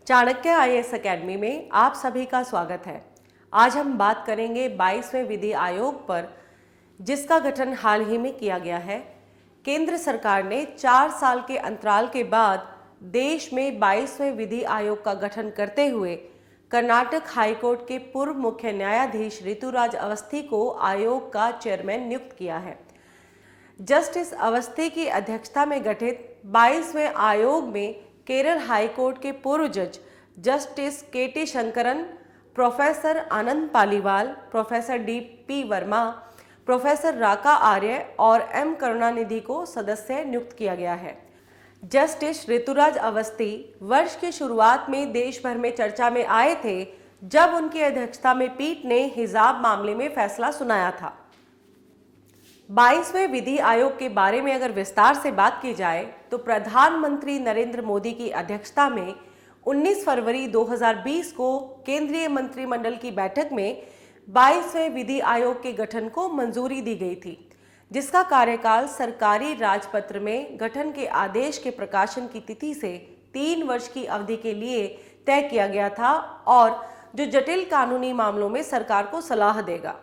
Chanakya IAS academy में आप सभी का स्वागत है। आज हम बात करेंगे 22वें विधि आयोग पर, जिसका गठन हाल ही में किया गया है। केंद्र सरकार ने 4 साल के अंतराल के बाद देश में 22वें विधि आयोग का गठन करते हुए कर्नाटक हाईकोर्ट के पूर्व मुख्य न्यायाधीश ऋतुराज अवस्थी को आयोग का चेयरमैन नियुक्त किया है। जस्टिस अवस्थी की अध्यक्षता में गठित 22वें आयोग में केरल हाईकोर्ट के पूर्व जज justice K T. Shankaran, professor Anand Paliwal, professor D P. Verma, professor Raka Arya और एम. करुणानिधि को सदस्य नियुक्त किया गया है। जस्टिस ऋतुराज अवस्थी वर्ष की शुरुआत में देश भर में चर्चा में आए थे, जब उनकी अध्यक्षता में पीठ ने हिजाब मामले में फैसला सुनाया था। 22वें विधि आयोग के बारे में अगर विस्तार से बात की जाए तो प्रधानमंत्री नरेंद्र मोदी की अध्यक्षता में 19 फरवरी 2020 को केंद्रीय मंत्रिमंडल की बैठक में 22वें विधि आयोग के गठन को मंजूरी दी गई थी, जिसका कार्यकाल सरकारी राजपत्र में गठन के आदेश के प्रकाशन की तिथि से 3 वर्ष की अवधि के लिए तय किया गया था और जो जटिल कानूनी मामलों में सरकार को सलाह देगा।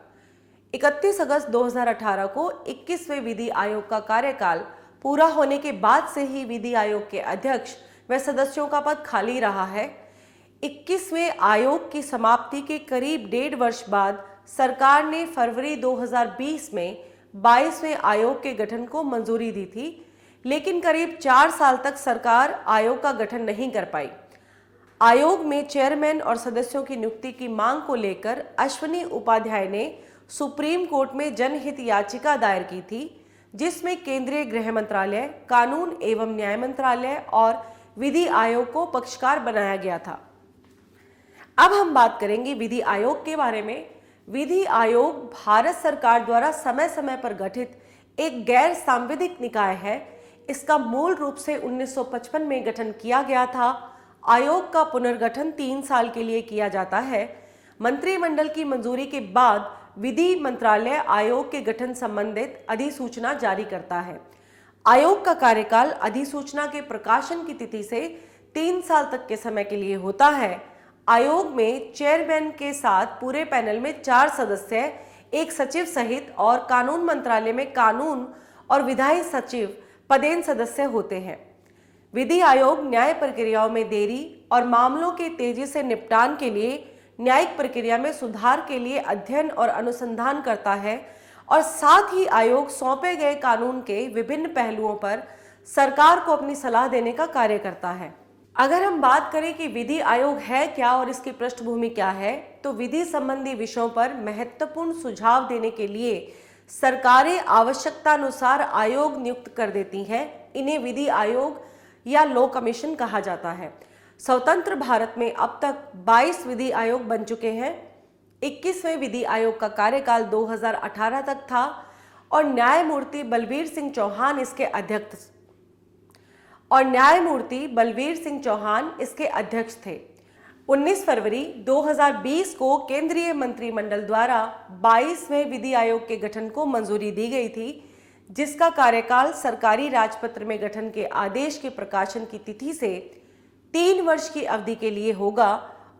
31 अगस्त 2018 को 21वें विधि आयोग का कार्यकाल पूरा होने के बाद से ही विधि आयोग के अध्यक्ष व सदस्यों का पद खाली रहा है। 21वें आयोग की समाप्ति के करीब 1.5 वर्ष बाद सरकार ने फरवरी 2020 में 22वें आयोग के गठन को मंजूरी दी थी, लेकिन करीब 4 साल तक सरकार आयोग का गठन नहीं कर पाई। आयोग में चेयरमैन और सदस्यों की नियुक्ति की मांग को लेकर अश्विनी उपाध्याय ने सुप्रीम कोर्ट में जनहित याचिका दायर की थी, जिसमें केंद्रीय गृह मंत्रालय, कानून एवं न्याय मंत्रालय और विधि आयोग को पक्षकार बनाया गया था। अब हम बात करेंगे विधि आयोग के बारे में। विधि आयोग भारत सरकार द्वारा समय समय पर गठित एक गैर सांविधिक निकाय है। इसका मूल रूप से 1955 में गठन किया गया था। आयोग का पुनर्गठन 3 साल के लिए किया जाता है। मंत्रिमंडल की मंजूरी के बाद विधि मंत्रालय आयोग के गठन संबंधित अधिसूचना जारी करता है। आयोग का कार्यकाल अधिसूचना के प्रकाशन की तिथि से 3 साल तक के समय के लिए होता है। आयोग में चेयरमैन के साथ पूरे पैनल में 4 सदस्य, एक सचिव सहित और कानून मंत्रालय में कानून और विधायी सचिव पदेन सदस्य होते हैं। विधि आयोग न्याय प्रक्रियाओं में देरी और मामलों के तेजी से निपटान के लिए न्यायिक प्रक्रिया में सुधार के लिए अध्ययन और अनुसंधान करता है और साथ ही आयोग सौंपे गए कानून के विभिन्न पहलुओं पर सरकार को अपनी सलाह देने का कार्य करता है। अगर हम बात करें कि विधि आयोग है क्या और इसकी पृष्ठभूमि क्या है, तो विधि संबंधी विषयों पर महत्वपूर्ण सुझाव देने के लिए सरकारें आवश्यकतानुसार आयोग नियुक्त कर देती हैं। इन्हें विधि आयोग या लॉ कमीशन कहा जाता है। स्वतंत्र भारत में अब तक 22 विधि आयोग बन चुके हैं। 21वें विधि आयोग का कार्यकाल 2018 तक था और न्यायमूर्ति बलवीर सिंह चौहान इसके अध्यक्ष थे। 19 फरवरी 2020 को केंद्रीय मंत्रिमंडल द्वारा 22वें विधि आयोग के गठन को मंजूरी दी गई थी, जिसका कार्यकाल सरकारी राजपत्र में गठन के आदेश के प्रकाशन की तिथि से 3 वर्ष की अवधि के लिए होगा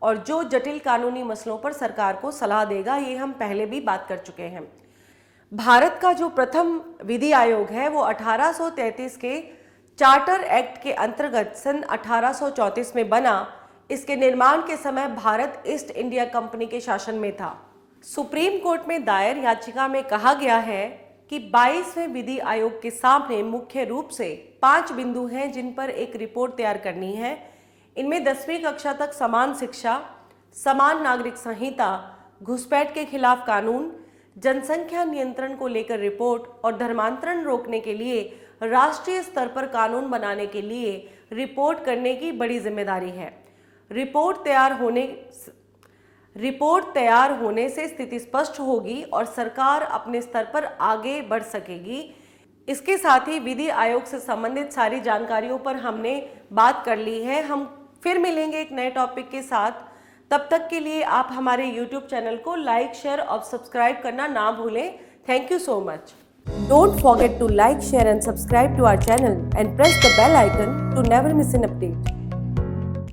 और जो जटिल कानूनी मसलों पर सरकार को सलाह देगा, ये हम पहले भी बात कर चुके हैं। भारत का जो प्रथम विधि आयोग है वो 1833 के चार्टर एक्ट के अंतर्गत सन 1834 में बना। इसके निर्माण के समय भारत ईस्ट इंडिया कंपनी के शासन में था। सुप्रीम कोर्ट में दायर याचिका में कहा गया है कि 22वें विधि आयोग के सामने मुख्य रूप से 5 बिंदु हैं जिन पर एक रिपोर्ट तैयार करनी है। इनमें 10वीं कक्षा तक समान शिक्षा, समान नागरिक संहिता, घुसपैठ के खिलाफ कानून, जनसंख्या नियंत्रण को लेकर रिपोर्ट और धर्मांतरण रोकने के लिए राष्ट्रीय स्तर पर कानून बनाने के लिए रिपोर्ट करने की बड़ी जिम्मेदारी है। रिपोर्ट तैयार होने से स्थिति स्पष्ट होगी और सरकार अपने स्तर पर आगे बढ़ सकेगी। इसके साथ ही विधि आयोग से संबंधित सारी जानकारियों पर हमने बात कर ली है। हम फिर मिलेंगे एक नए टॉपिक के साथ। तब तक के लिए आप हमारे YouTube चैनल को लाइक, शेयर और सब्सक्राइब करना ना भूलें। Thank you so much. Don't forget to like, share and subscribe to our channel and press the bell icon to never miss an update.